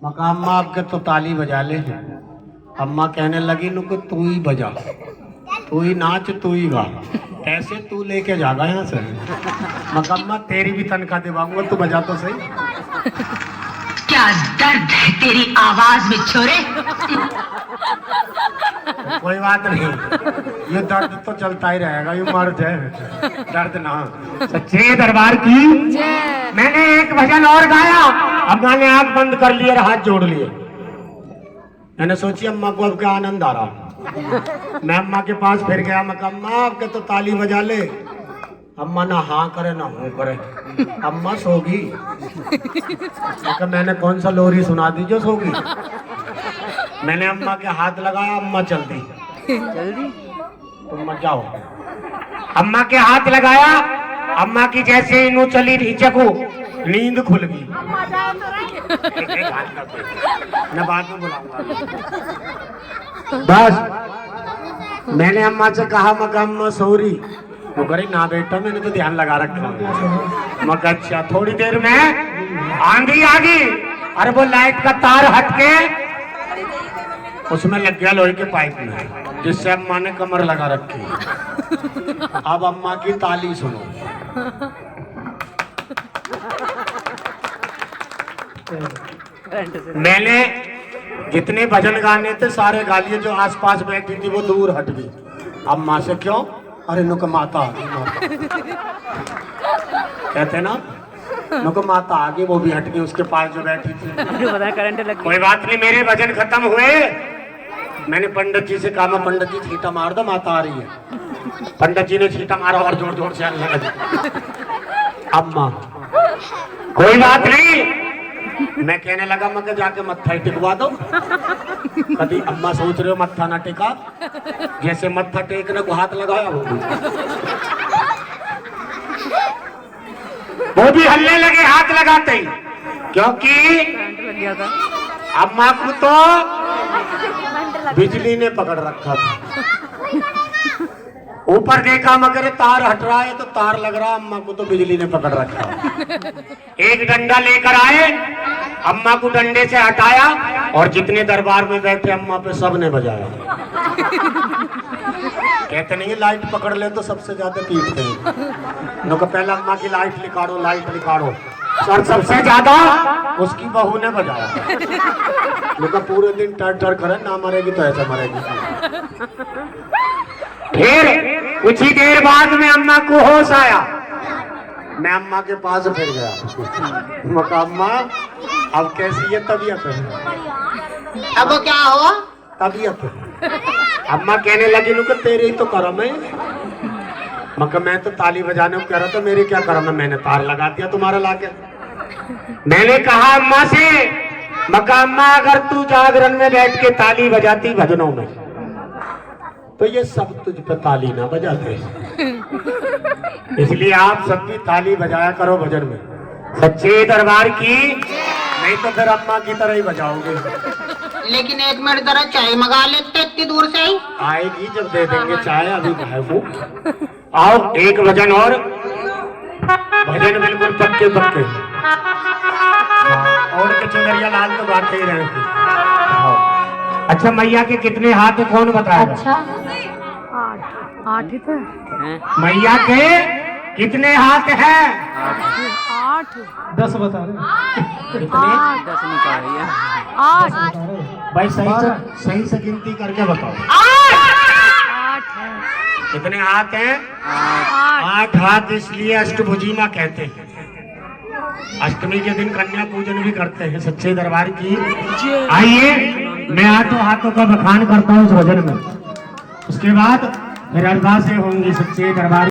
मका अम्मा आपके तो ताली बजा ले। अम्मा कहने लगी नुको तू ही बजा, तू ही नाच, तू ही गा, ऐसे तू लेके जागा यहाँ से। मका अम्मा तेरी भी तनख्वाह दिवाऊंगा, तू बजा तो सही। क्या दर्द है तेरी आवाज में छोरे। कोई बात नहीं, ये दर्द तो चलता ही रहेगा, ये मर्द है, दर्द ना। सच्चे दरबार की मैंने एक भजन और गाया। अम्मा ने आंख बंद कर लिए और हाथ जोड़ लिए। मैंने सोची अम्मा को अब क्या आनंद आ रहा। मैं अम्मा के पास फिर गया। मैं कहा अम्मा आपके तो ताली बजा ले। अम्मा ना हाँ करे ना हूँ करे, अम्मा सोगी। मैंने कौन सा लोरी सुना दी जो सोगी। मैंने अम्मा के हाथ लगाया, अम्मा चल दी। तुम मत जाओ। अम्मा के हाथ लगाया, अम्मा की जैसे इनू चली हिचकू, नींद खुल गई। मैं बाद में बुलाऊंगा। बस मैंने अम्मा से कहा मका अम्मा सॉरी। वो करे ना बेटा मैंने तो ध्यान लगा रखा। मका अच्छा। थोड़ी देर में आंधी आ गई। अरे वो लाइट का तार हट के उसमें लग गया लोहे के पाइप में, जिससे अम्मा ने कमर लगा रखी। अब अम्मा की ताली सुनो। मैंने जितने भजन गाने थे सारे गा लिए। जो आसपास बैठी थी वो दूर हट गई अम्मा से। क्यों? अरे नुक माता आ गई, माता कहते ना, नुक माता आ गई, वो भी हट गई उसके पास जो बैठी थी। करंट लग गई। कोई बात नहीं, मेरे भजन खत्म हुए। मैंने पंडित जी से कहा मैं पंडित जी छींटा मार दो, माता आ रही है। पंडित जी ने छींटा मारा और जोर जोर से हंसने लगे। अम्मा कोई बात नहीं। मैं कहने लगा मैं जाके मत्था ही टिकवा दो। कभी अम्मा सोच रहे हो मत्था ना टिका, जैसे मत्था टेकने को हाथ लगाया वो भी हल्ले लगे हाथ लगाते ही, क्योंकि लग गया था। अम्मा को तो बिजली ने पकड़ रखा था। ऊपर देखा मगर तार हट रहा है तो तार लग रहा, अम्मा को तो बिजली ने पकड़ रखा। एक डंडा लेकर आए, अम्मा को डंडे से हटाया और जितने दरबार में बैठे अम्मा पे सब ने बजाया। कहते नहीं लाइट पकड़ ले तो सबसे ज्यादा पीटते हैं। नुका पहले अम्मा की लाइट निकालो, लाइट निकालो। सर सबसे ज्यादा उसकी बहू ने बजाया। नुका पूरे दिन टर टर करे, ना मरेगी तो ऐसे मरेगी। फिर कुछ ही देर बाद में अम्मा को होश आया। मैं अम्मा के पास फिर गया। मका अम्मा अब कैसी है तबीयत? अब वो क्या हुआ? तबीयत। अम्मा कहने लगी नुका तेरे ही तो करम है। मका मैं तो ताली बजाने को कह रहा था, मेरे क्या करम है, मैंने तार लगा दिया तुम्हारा लाके। मैंने कहा अम्मा से, मका अम्मा अगर तू जागरण में बैठ के ताली बजाती भजनों में तो ये सब तुझ पे ताली ना बजाते। इसलिए आप सब भी ताली बजाया करो भजन में, सच्चे दरबार की। नहीं तो फिर अम्मा की तरह ही बजाओगे। लेकिन एक मिनट जरा चाय मंगा लेते इतनी दूर से ही। आएगी जब दे देंगे चाय, अभी कहे वो। आओ एक भजन और, भजन बिल्कुल पक्के पक्के। और कचौरिया लाल तो गाते ही रहे। अच्छा मैया के कितने हाथ है कौन बताएगा? अच्छा 8 ही थे। मैया के कितने हाथ हैं? 8 10 बता रहे। कितने? 10 निकाल रही है। 8 भाई सही से गिनती करके बताओ। 8 है। कितने हाथ हैं? 8 हाथ। इसलिए अष्टभुजी माँ कहते हैं। अष्टमी के दिन कन्या पूजन भी करते हैं सच्चे दरबार की। आइए मैं 8 हाथों का बखान करता हूँ उस भजन में, उसके बाद फिर अरदासें होंगी सच्चे दरबार।